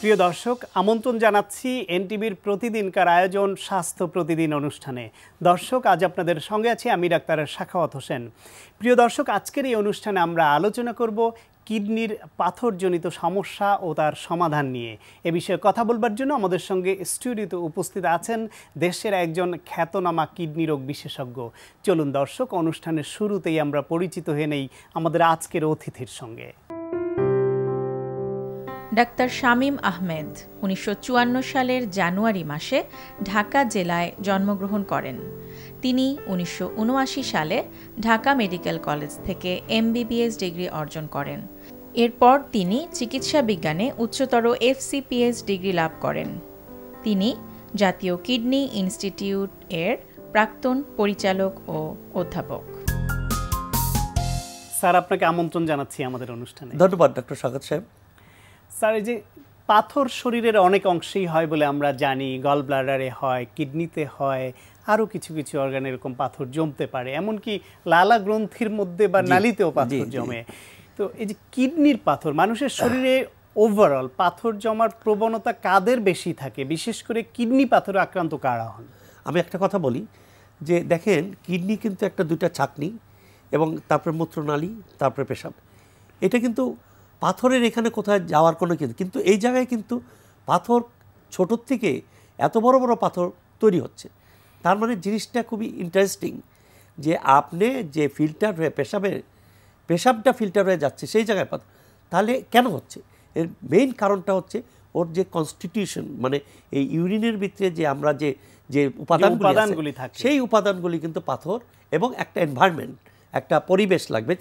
প্রিয় দর্শক, আমন্ত্রণ জানাচ্ছি এনটিভির প্রতিদিনকার আয়োজন স্বাস্থ্য প্রতিদিন অনুষ্ঠানে। দর্শক, আজ আপনাদের সঙ্গে আছি আমি ডাক্তার সাখাওয়াত হোসেন। প্রিয় দর্শক, আজকের এই অনুষ্ঠানে আমরা আলোচনা করব কিডনির পাথরজনিত সমস্যা ও তার সমাধান নিয়ে। এ বিষয়ে কথা বলবার জন্য আমাদের সঙ্গে স্টুডিওতে উপস্থিত আছেন দেশের একজন খ্যাতনামা কিডনি রোগ বিশেষজ্ঞ। চলুন দর্শক, অনুষ্ঠানের শুরুতেই আমরা পরিচিত হয়ে নেই আমাদের আজকের অতিথির সঙ্গে। ডাক্তার শামীম আহমেদ 1954 সালের জানুয়ারি মাসে ঢাকা জেলায় জন্মগ্রহণ করেন। তিনি 1979 সালে ঢাকা মেডিকেল কলেজ থেকে MBBS ডিগ্রি অর্জন করেন। এরপর তিনি চিকিৎসা বিজ্ঞানে উচ্চতর FCPS ডিগ্রি লাভ করেন। তিনি জাতীয় কিডনি ইনস্টিটিউট এর প্রাক্তন পরিচালক ও অধ্যাপক। স্যার, আপনাকে আমন্ত্রণ জানাচ্ছি আমাদের অনুষ্ঠানে। ধন্যবাদ ডক্টর সাগত সাহেব। স্যার, এই যে পাথর শরীরের অনেক অংশেই হয় বলে আমরা জানি, গল ব্লাডারে হয়, কিডনিতে হয়, আরও কিছু কিছু অর্গানে এরকম পাথর জমতে পারে, এমনকি লালা গ্রন্থির মধ্যে বা নালীতেও পাথর জমে। তো এই যে কিডনির পাথর, মানুষের শরীরে ওভারঅল পাথর জমার প্রবণতা কাদের বেশি থাকে, বিশেষ করে কিডনি পাথরে আক্রান্ত কারা হন? আমি একটা কথা বলি যে দেখেন, কিডনি কিন্তু একটা দুইটা ছাকনি এবং তারপরে মূত্রনালী, তারপরে পেশাব। এটা কিন্তু পাথরের এখানে কোথায় যাওয়ার কোনো কিন্তু এই জায়গায় কিন্তু পাথর ছোটোর থেকে এত বড় বড় পাথর তৈরি হচ্ছে। তার মানে জিনিসটা খুবই ইন্টারেস্টিং যে আপনি যে ফিল্টার হয়ে পেশাবটা ফিল্টার হয়ে যাচ্ছে সেই জায়গায় পাথর, তাহলে কেন হচ্ছে? এর মেইন কারণটা হচ্ছে ওর যে কনস্টিটিউশন, মানে এই ইউরিনের ভিতরে যে আমরা যে উপাদানগুলি থাকে সেই উপাদানগুলি কিন্তু পাথর এবং একটা এনভায়রনমেন্ট, একটা পরিবেশ লাগবে।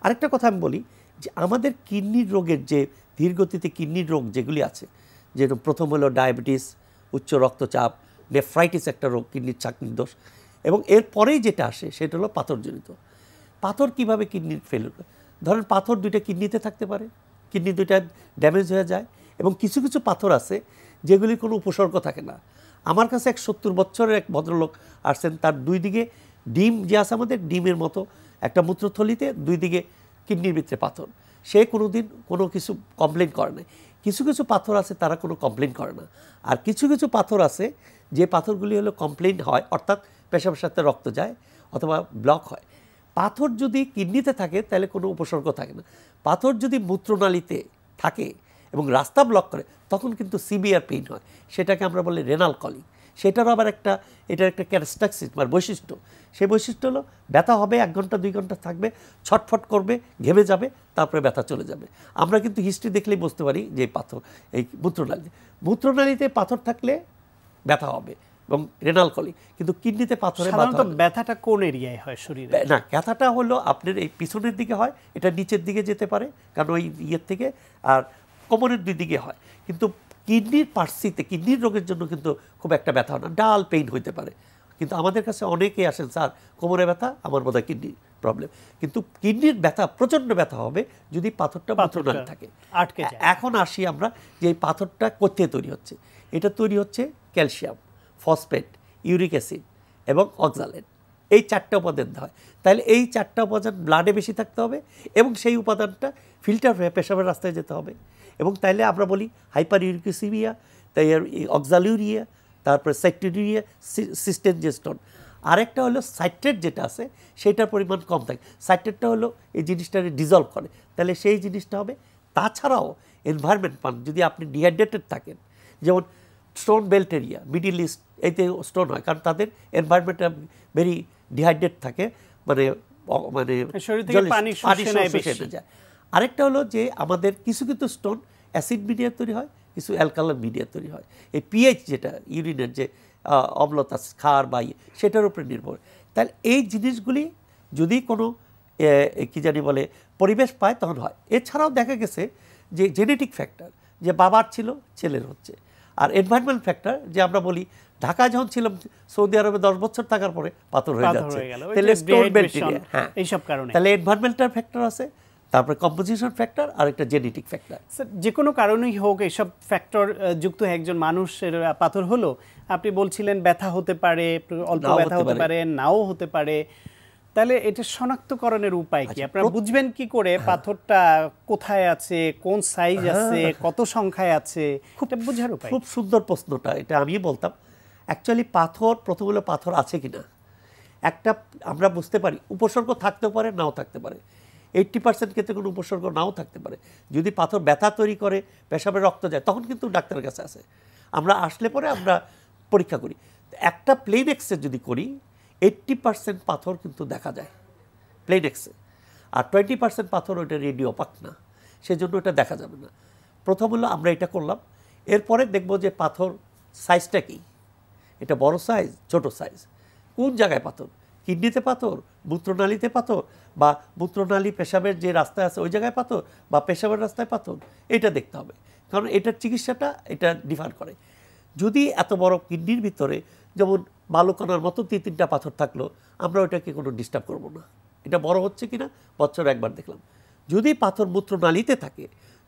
আরেকটা কথা আমি বলি যে আমাদের কিডনির রোগের যে ধীরগতিতে কিডনির রোগ যেগুলি আছে, যেরকম প্রথম হলো ডায়াবেটিস, উচ্চ রক্তচাপ, নেফ্রাইটিস একটা রোগ, কিডনির ছাকনির দোষ, এবং এরপরেই যেটা আসে সেটা হলো পাথরজনিত। পাথর কিভাবে কিডনির ফেলিওর করে? ধরেন পাথর দুইটা কিডনিতে থাকতে পারে, কিডনি দুইটা ড্যামেজ হয়ে যায়, এবং কিছু কিছু পাথর আছে যেগুলির কোনো উপসর্গ থাকে না। আমার কাছে 70 বছরের এক ভদ্রলোক আসছেন, তার দুই দিকে ডিম যে আছে আমাদের ডিমের মতো একটা মূত্রথলিতে দুই দিকে কিডনির ভিতরে পাথর। সে কোনোদিন কোনো কিছু কমপ্লেন করে না। কিছু কিছু পাথর আছে তারা কোনো কমপ্লেন করে না, আর কিছু কিছু পাথর আছে যে পাথরগুলি হলো কমপ্লেন হয়, অর্থাৎ পেশাবের সাথে রক্ত যায় অথবা ব্লক হয়। পাথর যদি কিডনিতে থাকে তাহলে কোনো উপসর্গ থাকে না। পাথর যদি মূত্রনালীতে থাকে এবং রাস্তা ব্লক করে তখন কিন্তু সিভিয়ার পেইন হয়, সেটাকে আমরা বলি রেনাল কলিং। সেটারও আবার এটার একটা ক্যারেক্টারিস্টিক মানে বৈশিষ্ট্য। সেই বৈশিষ্ট্য হলো ব্যথা হবে, 1 ঘন্টা 2 ঘন্টা থাকবে, ছটফট করবে, ঘেমে যাবে, তারপরে ব্যথা চলে যাবে। আমরা কিন্তু হিস্ট্রি দেখলেই বুঝতে পারি যে পাথর এই মূত্রনালীতে পাথর থাকলে ব্যথা হবে এবং রেনাল কলিং, কিন্তু কিডনিতে পাথরে ব্যথাটা কোন এরিয়ায় হয় শরীরে? না, ব্যথাটা হলো আপনার এই পিছনের দিকে হয়, এটা নিচের দিকে যেতে পারে কারণ ওই ইয়ের থেকে, আর কোমরের দুই দিকে হয়। কিন্তু কিডনির পার্সিতে কিডনির রোগের জন্য কিন্তু খুব একটা ব্যথা হয় না, ডাল পেইন হইতে পারে। কিন্তু আমাদের কাছে অনেকেই আসেন, স্যার কোমরে ব্যথা, আমার বোধহয় কিডনির প্রবলেম। কিন্তু কিডনির ব্যথা, প্রচণ্ড ব্যথা হবে যদি পাথরটা মূত্রনালী থাকে আটকে যায়। এখন আসি আমরা যে এই পাথরটা কোথায় তৈরি হচ্ছে। এটা তৈরি হচ্ছে ক্যালসিয়াম, ফসফেট, ইউরিক অ্যাসিড এবং অক্সালেট, এই 4টা উপাদান হয়। তাহলে এই 4টা উপাদান ব্লাডে বেশি থাকতে হবে এবং সেই উপাদানটা ফিল্টার হয়ে পেশাবের রাস্তায় যেতে হবে। এবং তাইলে আমরা বলি হাইপার ইউরিকেসিমিয়া, তাই অক্সালিউরিয়া, তারপরে সাইট্রিউরিয়া, সিস্টেনজেস্টন। আরেকটা হলো সাইট্রেট যেটা আছে সেইটার পরিমাণ কম থাকে। সাইট্রেটটা হলো এই জিনিসটাকে ডিজলভ করে, তাহলে সেই জিনিসটা হবে। তাছাড়াও এনভায়রনমেন্ট পান, যদি আপনি ডিহাইড্রেটেড থাকেন, যেমন stone belt area, middle east, এতে স্টোন হয় কারণ তাদের এনভায়রনমেন্টটা ভেরি ডিহাইড্রেট থাকে, মানে পানি শোষে যায়। আরেকটা হলো যে আমাদের কিছু কিছু স্টোন অ্যাসিড মিডিয়া তৈরি হয়, কিছু অ্যালকালাইন মিডিয়া তৈরি হয়। এই পিএইচ যেটা ইউরিনের যে অম্লতা, ক্ষার বা সেটার উপরে নির্ভর। তাহলে এই জিনিসগুলি যদি কোনো কি জানি বলে পরিবেশ পায় তখন হয়। এছাড়াও দেখা গেছে যে জেনেটিক ফ্যাক্টর, যে বাবার ছিল ছেলের হচ্ছে, আর এনভায়রনমেন্ট ফ্যাক্টর, যে আমরা বলি ঢাকায় যখন ছিলাম, সৌদি আরবে 10 বছর থাকার পরে পাথর হয়ে যাচ্ছে, তাহলে স্টোন বেল্ট এরিয়া, হ্যাঁ এইসব কারণে। তাহলে এনভায়রনমেন্টাল ফ্যাক্টর আছে, তারপরে কম্পোজিশন ফ্যাক্টর, আর একটা জেনেটিক ফ্যাক্টর। যে কোনো কারণেই হোক এইসব ফ্যাক্টর যুক্ত একজন মানুষের পাথর হলো, আপনি বলছিলেন ব্যথা হতে পারে, অল্প ব্যথা হতে পারে, নাও হতে পারে। তাহলে এটা শনাক্তকরণের উপায় কি? আপনারা বুঝবেন কি করে পাথরটা কোথায় আছে, কোন সাইজ আছে, কত সংখ্যায় আছে, এটা বোঝার উপায়? খুব সুন্দর প্রশ্নটা, এটা আমি বলতাম। অ্যাকচুয়ালি পাথর, প্রথম হলো পাথর আছে কিনা। একটা আমরা বুঝতে পারি উপসর্গ থাকতেও পারে, নাও থাকতে পারে। 80% ক্ষেত্রে কোনো উপসর্গ নাও থাকতে পারে। যদি পাথর ব্যথা তৈরি করে, পেশাবে রক্ত যায়, তখন কিন্তু ডাক্তারের কাছে আসে। আমরা আসলে পরে আমরা পরীক্ষা করি। একটা প্লেন এক্সরে যদি করি, 80% পাথর কিন্তু দেখা যায় প্লেন এক্সরে, আর 20% পাথর ওইটা রেডিও অপাক না, সেজন্য ওটা দেখা যাবে না। প্রথম হলো আমরা এটা করলাম, এরপরে দেখব যে পাথর সাইজটা কি, এটা বড় সাইজ, ছোট সাইজ, কোন জায়গায় পাথর, কিডনিতে পাথর, মূত্রনালীতে পাথর, বা মূত্রনালী পেশাবের যে রাস্তায় আছে ওই জায়গায় পাথর, বা পেশাবের রাস্তায় পাথর, এটা দেখতে হবে। কারণ এটার চিকিৎসাটা এটা ডিফার করে। যদি এত বড় কিডনির ভিতরে যেমন বালুকণার মতো 3-3টা পাথর থাকলো, আমরা ওটাকে কোনো ডিস্টার্ব করব না। এটা বড় হচ্ছে কিনা বছরে একবার দেখলাম। যদি পাথর মূত্রনালীতে থাকে,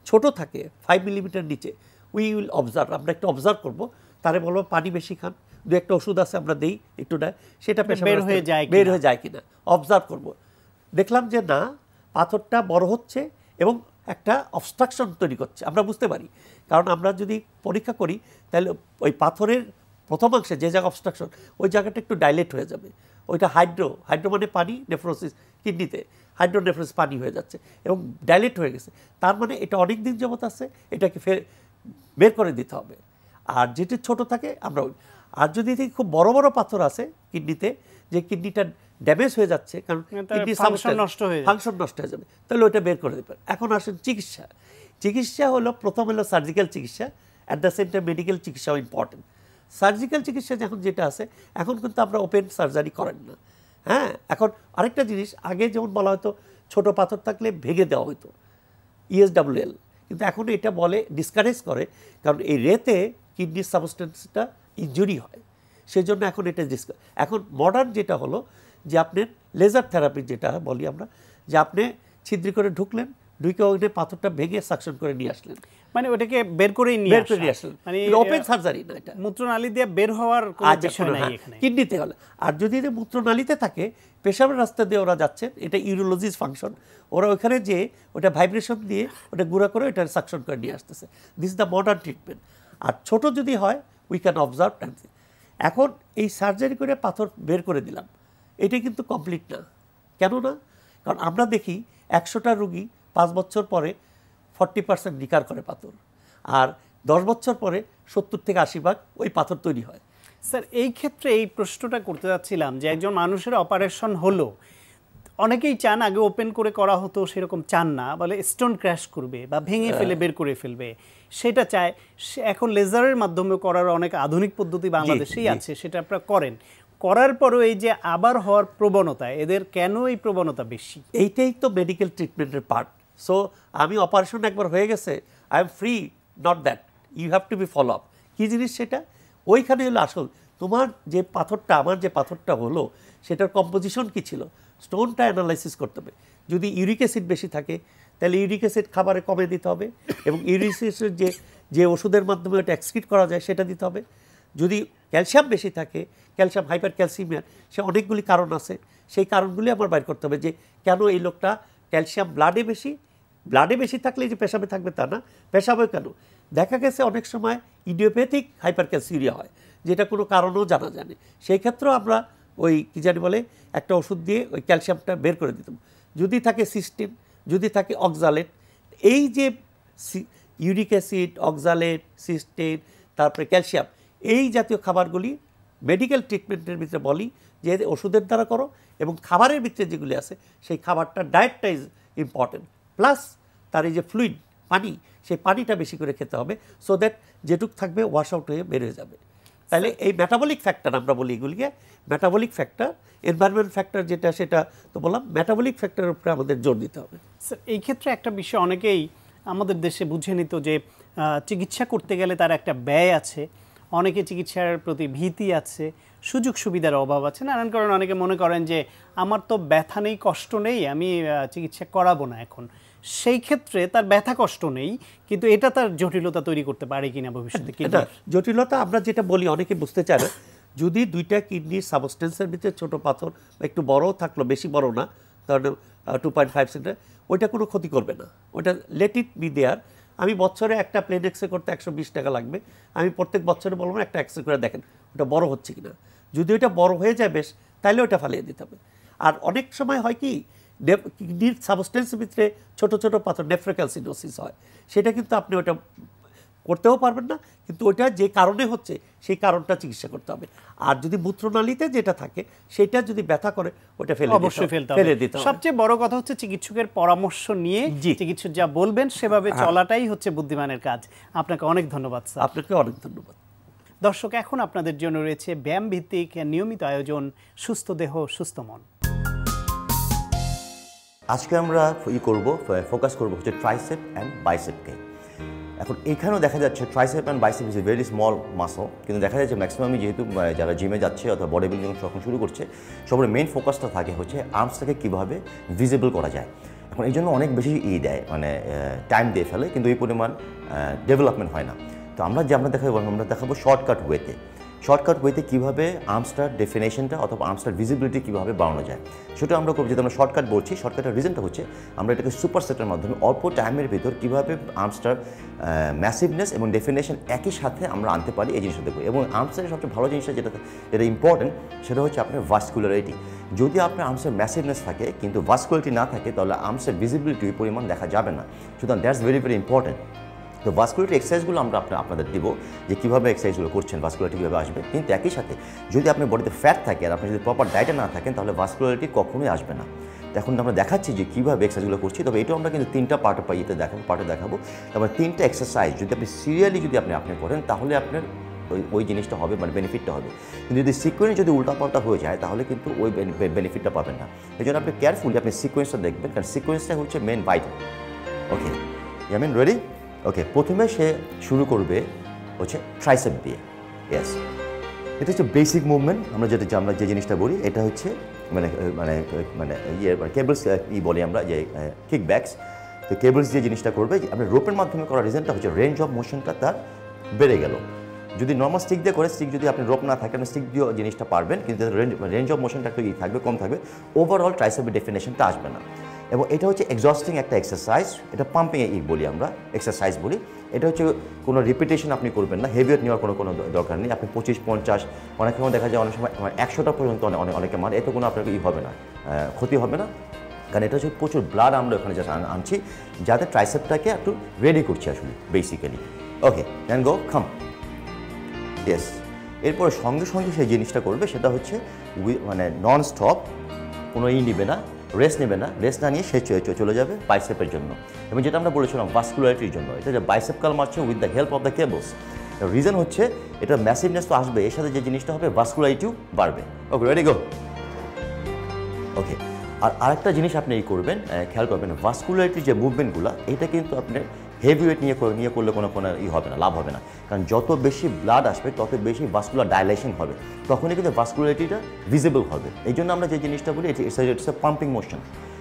ছোট থাকে 5 মিলিমিটার নিচে, উই উইল অবজার্ভ, আমরা একটু অবজার্ভ করবো। তারে বলবো পানি বেশি খান, দু একটা ওষুধ আছে আমরা দেই একটু না, সেটা বের হয়ে যায় কিনা অবজার্ভ করব। দেখলাম যে না, পাথরটা বড় হচ্ছে এবং একটা অবস্ট্রাকশন তৈরি করছে, আমরা বুঝতে পারি। কারণ আমরা যদি পরীক্ষা করি তাহলে ওই পাথরের প্রথমাংশে যে জায়গা অবস্ট্রাকশন, ওই জায়গাটা একটু ডাইলেট হয়ে যাবে। ওইটা হাইড্রো মানে পানি, নেফ্রোসিস কিডনিতে হাইড্রোনেফ্রোসিস পানি হয়ে যাচ্ছে এবং ডাইলেট হয়ে গেছে। তার মানে এটা অনেক দিন যাবত আছে, এটাকে বের করে দিতে হবে। আর যেটি ছোট থাকে আমরা, আর যদি খুব বড় বড় পাথর আছে কিডনিতে, যে কিডনিটা ড্যামেজ হয়ে যাচ্ছে, কারণ কিডনি ফাংশন নষ্ট হয়ে যাবে, তাহলে ওইটা বের করে দেবেন। এখন আসেন চিকিৎসা। চিকিৎসা হলো প্রথম হলো সার্জিক্যাল চিকিৎসা, at the same time medical চিকিৎসাও ইম্পর্টেন্ট। সার্জিক্যাল চিকিৎসা যখন যেটা আছে, এখন কিন্তু আমরা ওপেন সার্জারি করেন না। হ্যাঁ, এখন আরেকটা জিনিস, আগে যেমন বলা হতো ছোট পাথর থাকলে ভেঙে দেওয়া হতো, ESWL, কিন্তু এখন এটা বলে, ডিসকারেজ করে, কারণ এই রেতে কিডনির সাবস্টেন্সটা ইনজুরি হয়, সেই জন্য এখন এটা এখন মডার্ন যেটা হলো যে আপনার লেজার থেরাপি যেটা বলি আমরা, যে আপনি ছিদ্রি করে ঢুকলেন, ঢুকে ওইটা পাথরটা ভেঙে সাকশন করে নিয়ে আসলেন, মানে ওটাকে বের করে নিয়ে আসলেন, মানে ওপেন সার্জারি না, এটা মূত্রনালী দিয়ে বের হওয়ার কোনো বিষয় নাই এখানে। কিডনিতে হলো, আর যদি মূত্রনালীতে থাকে, পেশাবের রাস্তা দিয়ে ওরা যাচ্ছে, এটা ইউরোলজিস ফাংশন, ওরা ওখানে যে ওটা ভাইব্রেশন দিয়ে ওটা গুঁড়া করে ওটা সাকশন করে নিয়ে আসতেছে। This is the modern treatment. আর ছোট যদি হয়, উই ক্যান অবজার্ভ। এখন এই সার্জারি করে পাথর বের করে দিলাম, এটা কিন্তু কমপ্লিট না। কেন না? কারণ আমরা দেখি 100টা রুগী 5 বছর পরে 40% রিকার করে পাথর, আর 10 বছর পরে 70 থেকে 80% ওই পাথর তৈরি হয়। স্যার, এই ক্ষেত্রে এই প্রশ্নটা করতে যাচ্ছিলাম যে একজন মানুষের অপারেশন হলো, অনেকেই চান আগে ওপেন করে করা হতো, সেরকম চান না, বলে স্টোন ক্র্যাশ করবে বা ভেঙে ফেলে বের করে ফেলবে, সেটা চায়। এখন লেজারের মাধ্যমে করার অনেক আধুনিক পদ্ধতি বাংলাদেশেই আছে, সেটা আপনারা করেন। করার পরও এই যে আবার হওয়ার প্রবণতা, এদের কেন এই প্রবণতা বেশি? এইটাই তো মেডিকেল ট্রিটমেন্টের পার্ট। সো আমি অপারেশন একবার হয়ে গেছে, I am free, not that, you have to be follow up. কী জিনিস সেটা? ওইখানে হলো আসল, তোমার যে পাথরটা, আমার যে পাথরটা হলো, সেটার কম্পোজিশন কী ছিল, স্টোনটা অ্যানালাইসিস করতে হবে। যদি ইউরিক অ্যাসিড বেশি থাকে, তাহলে ইউরিক অ্যাসিড খাবারে কমে দিতে হবে, এবং ইউরিক অ্যাসিড যে ওষুধের মাধ্যমে ওটা এক্সক্রিট করা যায় সেটা দিতে হবে। যদি ক্যালসিয়াম বেশি থাকে, ক্যালসিয়াম হাইপার ক্যালসিমিয়ার, সে অনেকগুলি কারণ আছে, সেই কারণগুলি আমার বাইর করতে হবে, যে কেন এই লোকটা ক্যালসিয়াম ব্লাডে বেশি থাকলে যে পেশাবে থাকবে তা না, পেশাবে কেন। দেখা গেছে অনেক সময় ইডিওপ্যাথিক হাইপার ক্যালসিউরিয়া হয়, যেটা কোনো কারণও জানা যায় না। সেই ক্ষেত্রেও আমরা ওই কী জানি বলে একটা ওষুধ দিয়ে ওই ক্যালসিয়ামটা বের করে দিতাম। যদি থাকে সিস্টিন, যদি থাকে অক্সালেট, এই যে ইউরিক অ্যাসিড, অক্সালেট, সিস্টিন, তারপরে ক্যালসিয়াম, এই জাতীয় খাবারগুলি মেডিকেল ট্রিটমেন্টের ভিতরে বলি যে ওষুধের দ্বারা করো, এবং খাবারের ভিতরে যেগুলি আছে সেই খাবারটা, ডায়েটটা ইজ ইম্পর্টেন্ট, প্লাস তার এই যে ফ্লুইড পানি, সেই পানিটা বেশি করে খেতে হবে, সো দ্যাট যেটুক থাকবে ওয়াশ আউট হয়ে বের হয়ে যাবে। তাহলে এই মেটাবলিক ফ্যাক্টর আমরা বলি, এগুলিকে মেটাবলিক ফ্যাক্টর, এনভায়রনমেন্ট ফ্যাক্টর যেটা, সেটা তো বললাম, মেটাবলিক ফ্যাক্টরের উপরে আমাদের জোর দিতে হবে। স্যার, এই ক্ষেত্রে একটা বিষয় অনেকেই আমাদের দেশে বুঝে নিত যে চিকিৎসা করতে গেলে তার একটা ব্যয় আছে, অনেকে চিকিৎসার প্রতি ভীতি আছে, সুযোগ সুবিধার অভাব আছে, নানান কারণে অনেকে মনে করেন যে আমার তো ব্যথা নেই, কষ্ট নেই, আমি চিকিৎসা করাবো না। এখন সেই ক্ষেত্রে তার ব্যথা কষ্ট নেই, কিন্তু এটা তার জটিলতা তৈরি করতে পারে কিনা ভবিষ্যতে? জটিলতা আমরা যেটা বলি, অনেকে বুঝতে চায় না, যদি দুইটা কিডনির সাবস্টেন্সের ভিতরে ছোট পাথর বা একটু বড়ও থাকলো, বেশি বড় না, তাহলে 2.5 সেন্টিমিটার, ওইটা কোনো ক্ষতি করবে না, ওইটা লেট ইট বি দেয়ার। আমি বছরে একটা প্লেন এক্সরে করতে 120 টাকা লাগবে, আমি প্রত্যেক বছরে বলবো একটা এক্সরে করে দেখেন ওটা বড় হচ্ছে কিনা। যদি ওইটা বড় হয়ে যায় বেশ, তাহলে ওটা ফালিয়ে দিতে হবে। আর অনেক সময় হয় কি, কিডনির সাবস্টেন্সের ভিতরে ছোট ছোট পাথর নেফ্রোক্যালসিনোসিস হয়, সেটা কিন্তু আপনি ওটা করতেও পারবেন না, কিন্তু ওটা যে কারণে হচ্ছে সেই কারণটা চিকিৎসা করতে হবে। আর যদি মূত্রনালীতে যেটা থাকে সেটা যদি ব্যথা করে ওটা অবশ্যই ফেলতে হবে। সবচেয়ে বড় কথা হচ্ছে চিকিৎসকের পরামর্শ নিয়ে চিকিৎসক যা বলবেন সেভাবে চলাটাই হচ্ছে বুদ্ধিমানের কাজ। আপনাকে অনেক ধন্যবাদ স্যার। আপনাকে অনেক ধন্যবাদ। দর্শক, এখন আপনাদের জন্য রয়েছে ব্যায়াম ভিত্তিক নিয়মিত আয়োজন সুস্থ দেহ সুস্থ মন। আজকে আমরা ফোকাস করব হচ্ছে ট্রাইসেপ অ্যান্ড বাইসেপকে। এখন এখানেও দেখা যাচ্ছে tricep and bicep is a very small muscle, কিন্তু দেখা যাচ্ছে ম্যাক্সিমামই যেহেতু যারা জিমে যাচ্ছে অথবা বডি বিল্ডিং যখন শুরু করছে, সবার মেইন ফোকাসটা থাকে হচ্ছে আর্মসটাকে কীভাবে ভিজিবল করা যায়। এখন এই জন্য অনেক বেশি দেয়, মানে টাইম দিয়ে ফেলে, কিন্তু এই পরিমাণ ডেভেলপমেন্ট হয় না। তো আমরা দেখাবো শর্টকাট ওয়েতে কীভাবে আর্মসটার ডেফিনেশনটা অথবা আর্মসটার ভিজিবিলিটি কীভাবে বাড়ানো যায় সেটা আমরা করব। যেহেতু আমরা শর্টকাট বলছি, শর্টকাটের রিজনটা হচ্ছে আমরা এটাকে সুপার সেটের মাধ্যমে অল্প টাইমের ভিতর কীভাবে আর্মসটার ম্যাসিভনেস এবং ডেফিনেশন একই সাথে আমরা আনতে পারি, এই জিনিসটা দেখবো। এবং আর্মসের সবচেয়ে ভালো জিনিসটা যেটা ইম্পর্টেন্ট সেটা হচ্ছে আপনার ভাস্কুলারিটি। যদি আপনার আর্মসের ম্যাসিভনেস থাকে কিন্তু ভাস্কুলারিটি না থাকে, তাহলে আর্মসের ভিজিবিলিটি পরিমাণ দেখা যাবে না। সুতরাং দ্যাটস ভেরি ভেরি ইম্পর্টেন্ট। তো ভাস্কুলারিটি এক্সারসাইজগুলো আমরা আপনাদের দিব যে কীভাবে এক্সারসাইজগুলো করছেন, ভাস্কুলারিটি কীভাবে আসবে। কিন্তু একই সাথে যদি আপনার বডিতে ফ্যাট থাকে আর আপনি যদি প্রপার ডায়েটে না থাকেন, তাহলে ভাস্কুলারিটি কখনোই আসবে না। এখন আমরা দেখাচ্ছি যে কীভাবে এক্সারসাইজগুলো করছি, তবে এটাও আমরা কিন্তু 3টা পার্টে দেখাবো। তারপর 3টা এক্সারসাইজ যদি আপনি সিরিয়ালি আপনি করেন, তাহলে আপনার ওই জিনিসটা হবে, মানে বেনিফিটটা হবে। কিন্তু যদি সিকোয়েন্স যদি উল্টাপাল্টা হয়ে যায়, তাহলে কিন্তু ওই বেনিফিটটা পাবেন না। এই জন্য আপনি কেয়ারফুলি আপনি সিকোয়েন্সটা দেখবেন, কারণ সিকোয়েন্সটা হচ্ছে মেন ভাইটাল। ওকে, ইয়ামিন রেডি? ওকে, প্রথমে সে শুরু করবে হচ্ছে ট্রাইসেপ দিয়ে। ইয়েস, এটা হচ্ছে বেসিক মুভমেন্ট। আমরা যে জিনিসটা বলি এটা হচ্ছে কেবলস বলি আমরা, যে কিক ব্যাকস। তো কেবলস দিয়ে জিনিসটা করবে, আপনার রোপের মাধ্যমে করার রিজনটা হচ্ছে রেঞ্জ অফ মোশনটা তার বেড়ে গেল। যদি নর্মাল স্টিক দিয়ে করে, স্টিক যদি আপনি রোপ না থাকে আপনি স্টিক দিয়েও জিনিসটা পারবেন, কিন্তু রেঞ্জ অফ মোশনটা একটু থাকবে, কম থাকবে, ওভারঅল ট্রাইসেপের ডেফিনেশনটা আসবে না। এবং এটা হচ্ছে এক্সস্টিং একটা এক্সারসাইজ, এটা পাম্পিং বলি আমরা, এক্সারসাইজ বলি। এটা হচ্ছে কোনো রিপিটেশন আপনি করবেন না, হেভি ওয়েট নেওয়ার কোনো দরকার নেই। আপনি 25-50 অনেক সময় দেখা যায়, অনেক সময় 100টা পর্যন্ত অনেকে মারে, এতে কোনো আপনার হবে না, ক্ষতি হবে না। কারণ এটা হচ্ছে প্রচুর ব্লাড আমরা ওখানে যা আনছি, যাতে ট্রাইসেপটাকে একটু রেডি করছি আসলে বেসিক্যালি। ওকে, ক্যান গো, খাম। ইয়েস, এরপরে সঙ্গে সঙ্গে সেই জিনিসটা করবে, সেটা হচ্ছে মানে নন স্টপ, কোনো নেবে না, রেস্ট নেবে না। রেস্ট না নিয়ে সে চলে যাবে বাইসেপের জন্য। এবং যেটা আমরা বলেছিলাম ভাস্কুলারিটির জন্য, এটা যে বাইসেপ কাল মারছে with the help of the cables. Reason হচ্ছে এটা ম্যাসিভনেস তো আসবে, এর সাথে যে জিনিসটা হবে ভাস্কুলারিটিও বাড়বে। ওকে, রেডি গো। ওকে, আর আরেকটা জিনিস আপনি করবেন, খেয়াল করবেন, ভাস্কুলারিটির যে মুভমেন্টগুলো, এটা কিন্তু আপনার হেভি ওয়েট নিয়ে করলে কোনো হবে না, লাভ হবে না। কারণ যত বেশি ব্লাড আসবে তত বেশি ভাস্কুলার ডাইলেশন হবে, তখনই কিন্তু ভাস্কুলারিটিটা ভিজিবল হবে। এই জন্য আমরা যে জিনিসটা বলি ইটস এ পাম্পিং মোশন।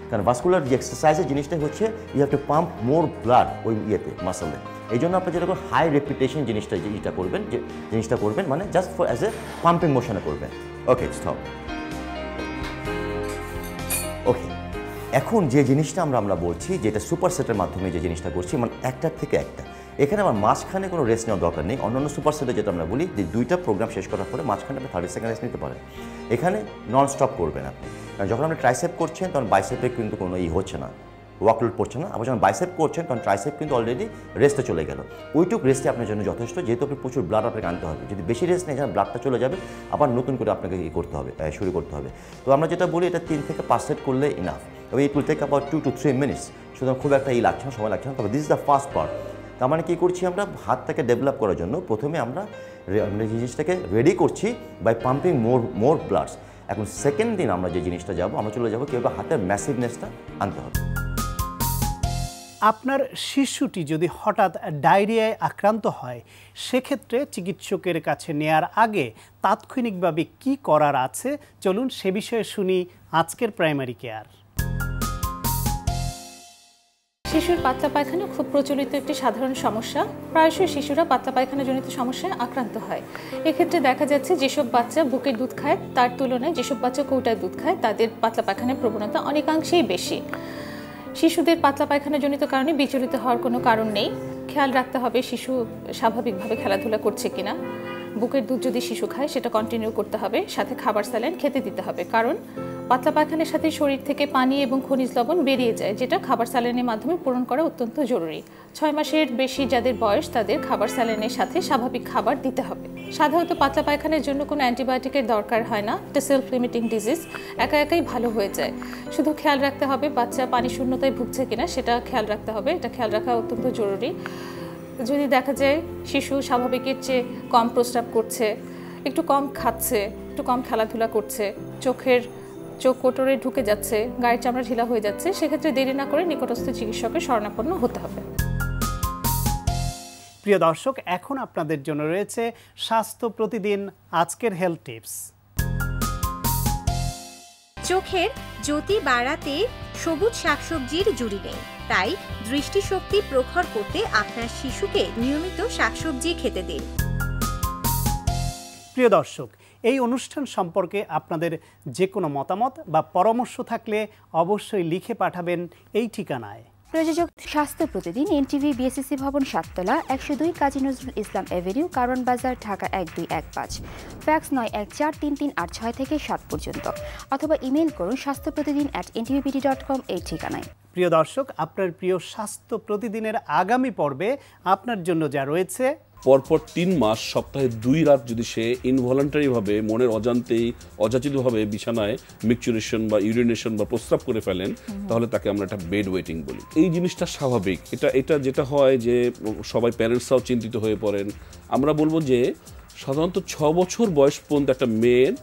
কারণ ভাস্কুলার যে এক্সারসাইজের জিনিসটা হচ্ছে you have to pump more blood ওই মাসলে। এই জন্য আপনি যেরকম হাই রেপিটেশন জিনিসটা করবেন, মানে just for as a pumping মোশনে করবেন। Okay, stop. ওকে, এখন যে জিনিসটা আমরা বলছি, যেটা সুপার সেটের মাধ্যমে যে জিনিসটা করছি, মানে একটার থেকে একটা, এখানে আমার মাঝখানে কোনো রেস্ট নেওয়ার দরকার নেই। অন্যান্য সুপার সেটে যেটা আমরা বলি যে 2টা প্রোগ্রাম শেষ করার পরে মাঝখানে আপনি 30 সেকেন্ড রেস্ট নিতে পারেন। এখানে নন স্টপ করবেন আপনি, কারণ যখন আপনি ট্রাইসেপ করছেন তখন বাইসেপে কিন্তু কোনো হচ্ছে না, ওয়ার্কলোড পড়ছে না। আবার যখন বাইসেপ করছেন তখন ট্রাইসেপ কিন্তু অলরেডি রেস্টে চলে গেল। ওইটুক রেস্টে আপনার জন্য যথেষ্ট, যেহেতু আপনি প্রচুর ব্লাড আপনাকে আনতে হবে। যদি বেশি রেস্ট নেই, যেন ব্লাডটা চলে যাবে, আবার নতুন করে আপনাকে শুরু করতে হবে। তো আমরা যেটা বলি, এটা 3 থেকে 5 সেট করলে ইনাফ। তবে it will take about 2 to 3 minutes. সুতরাং খুব একটা লাগছে না, সময় লাগছে না। তবে this is the first part. তার মানে কী করছি, আমরা হাতটাকে ডেভেলপ করার জন্য প্রথমে আমরা জিনিসটাকে রেডি করছি বাই পাম্পিং মোর ব্লাডস। এখন সেকেন্ড দিন আমরা যে জিনিসটা আমরা চলে যাবো কীভাবে হাতের ম্যাসিভনেসটা আনতে হবে। আপনার শিশুটি যদি হঠাৎ ডায়রিয়ায় আক্রান্ত হয়, সেক্ষেত্রে চিকিৎসকের কাছে নেয়ার আগে তাৎক্ষণিকভাবে কি করার আছে, চলুন সে বিষয়ে শুনি আজকের প্রাইমারি কেয়ার। শিশুর পাতলা পায়খানা খুব প্রচলিত একটি সাধারণ সমস্যা। প্রায়শই শিশুরা পাতলা পায়খানাজনিত সমস্যায় আক্রান্ত হয়। এক্ষেত্রে দেখা যাচ্ছে যেসব বাচ্চা বুকের দুধ খায় তার তুলনায় যেসব বাচ্চা কৌটায় দুধ খায় তাদের পাতলা পায়খানার প্রবণতা অনেকাংশেই বেশি। শিশুদের পাতলা পায়খানাজনিত কারণে বিচলিত হওয়ার কোনো কারণ নেই। খেয়াল রাখতে হবে শিশু স্বাভাবিকভাবে খেলাধুলা করছে কিনা। বুকের দুধ যদি শিশু খায় সেটা কন্টিনিউ করতে হবে, সাথে খাবার স্যালাইন খেতে দিতে হবে, কারণ পাতলা পায়খানার সাথে শরীর থেকে পানি এবং খনিজ লবণ বেরিয়ে যায়, যেটা খাবার স্যালাইনের মাধ্যমে পূরণ করা অত্যন্ত জরুরি। 6 মাসের বেশি যাদের বয়স তাদের খাবার স্যালাইনের সাথে স্বাভাবিক খাবার দিতে হবে। সাধারণত পাতলা পায়খানার জন্য কোনো অ্যান্টিবায়োটিকের দরকার হয় না, এটা সেলফ লিমিটিং ডিজিজ, একা একাই ভালো হয়ে যায়। শুধু খেয়াল রাখতে হবে বাচ্চা পানি শূন্যতায় ভুগছে কিনা, সেটা খেয়াল রাখতে হবে, এটা খেয়াল রাখা অত্যন্ত জরুরি। যদি দেখা যায় শিশু স্বাভাবিকের চেয়ে কম প্রস্রাব করছে, একটু কম খাচ্ছে, একটু কম খেলাধুলা করছে, চোখ কোটরে ঢুকে যাচ্ছে, গায়ের চামড়া ঢিলা হয়ে যাচ্ছে, সেক্ষেত্রে দেরি না করে নিকটস্থ চিকিৎসকের শরণাপন্ন হতে হবে। প্রিয় দর্শক, এখন আপনাদের জন্য রয়েছে স্বাস্থ্য প্রতিদিন আজকের হেলথ টিপস। চোখের জ্যোতি বাড়াতে সবুজ শাকসবজির জুড়ি নেই, তাই দৃষ্টিশক্তি প্রখর করতে আপনার শিশুকে নিয়মিত শাকসবজি খেতে দিন। প্রিয় দর্শক, এই অনুষ্ঠান সম্পর্কে আপনাদের যে কোনো মতামত বা পরামর্শ থাকলে অবশ্যই লিখে পাঠাবেন এই ঠিকানায়। প্রযোজক স্বাস্থ্য প্রতিদিন, এনটিভি, বিএসসি ভবন, 7 তলা, 102 কাজী নজরুল ইসলাম এভিনিউ, কারণ বাজার, ঢাকা 1215। ফ্যাক্স 914338 থেকে 7 পর্যন্ত, অথবা ইমেইল করুন স্বাস্থ্যপ্রতিদিন@ntvbd.com এই ঠিকানায়। প্রিয় দর্শক, আপনার প্রিয় স্বাস্থ্য প্রতিদিনের আগামী পর্বে আপনার জন্য যা রয়েছে: পরপর 3 মাস সপ্তাহে 2 রাত যদি সে ইনভলান্টারিভাবে মনের অজান্তেই অযাচিতভাবে বিছানায় মিকচুরেশন বা ইউরিনেশন বা প্রস্রাব করে ফেলেন, তাহলে তাকে আমরা একটা বেড ওয়েটিং বলি। এই জিনিসটা স্বাভাবিক। এটা যেটা হয় যে সবাই প্যারেন্টসরাও চিন্তিত হয়ে পড়েন। আমরা বলবো যে সাধারণত 6 বছর বয়স পর্যন্ত একটা মেয়ের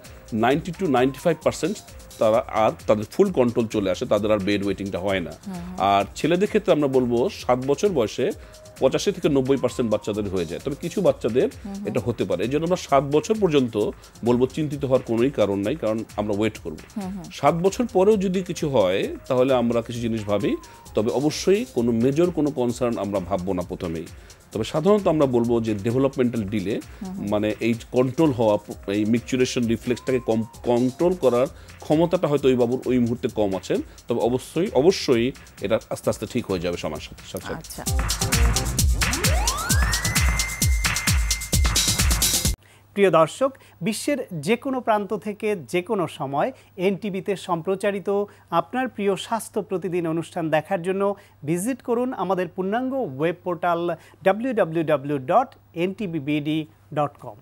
90 to 95% তারা আর তাদের ফুল কন্ট্রোল চলে আসে, তাদের আর বেড ওয়েটিংটা হয় না। আর ছেলেদের ক্ষেত্রে আমরা বলবো 7 বছর বয়সে 85 থেকে 90% বাচ্চাদের হয়ে যায়, তবে কিছু বাচ্চাদের এটা হতে পারে। এই জন্য আমরা 7 বছর পর্যন্ত বলবো চিন্তিত হওয়ার কোনোই কারণ নাই, কারণ আমরা ওয়েট করব। 7 বছর পরেও যদি কিছু হয় তাহলে আমরা কিছু জিনিস ভাবি, তবে অবশ্যই কোনো মেজর কোনো কনসার্ন আমরা ভাববো না প্রথমেই। তবে সাধারণত আমরা বলবো যে ডেভেলপমেন্টাল ডিলে, মানে এই কন্ট্রোল হওয়া, এই মিকচুরেশন রিফ্লেক্সটাকে কন্ট্রোল করার ক্ষমতাটা হয়তো ওই বাবুর ওই মুহূর্তে কম আছেন, তবে অবশ্যই এটা আস্তে আস্তে ঠিক হয়ে যাবে সময়ের সাথে সাথে। আচ্ছা, প্রিয় দর্শক, বিশ্বের যে কোনো প্রান্ত থেকে যে কোনো সময় এনটিভিতে সম্প্রচারিত আপনার প্রিয় স্বাস্থ্য প্রতিদিন অনুষ্ঠান দেখার জন্য ভিজিট করুন আমাদের পূর্ণাঙ্গ ওয়েব পোর্টাল www.ntvbd.com।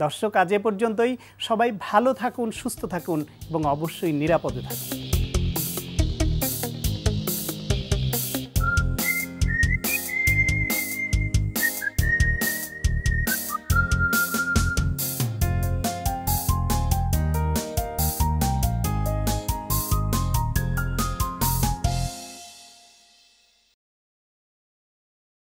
দর্শক, আজ এ পর্যন্তই। সবাই ভালো থাকুন, সুস্থ থাকুন এবং অবশ্যই নিরাপদে থাকুন।